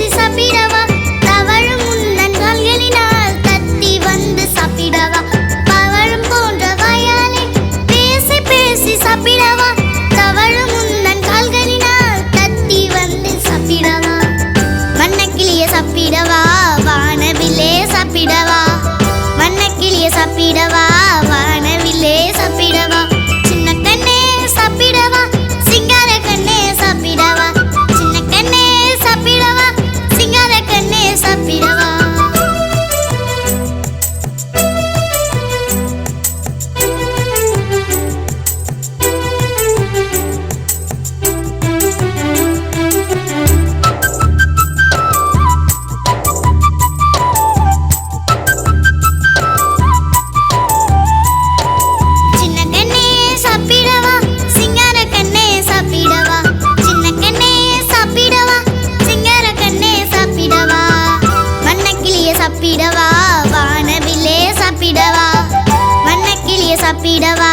பேசி சாப்பிடவா தவழும் முன்னன் கால்களினால் தத்தி வந்து சாப்பிடவா பவழும் போன்ற வாயாலே பேசி பேசி சாப்பிடவா தவழும் முன்னன் கால்களினால் தத்தி வந்து சாப்பிடவா வண்ணக்கிளிய சாப்பிடவா வானவில்லே சாப்பிடவா வண்ணக்கிளிய சாப்பிடவா வானவில்லே சாப்பிடவா சின்ன கண்ணே சாப்பிடவா சிங்கார கண்ணே சாப்பிடவா சின்ன கண்ணே சாப்பிடவா சிங்கார கண்ணே சாப்பிடவா சாப்பிடவா வானவில்லே சாப்பிடவா வண்ணக்கிளிய சாப்பிடவா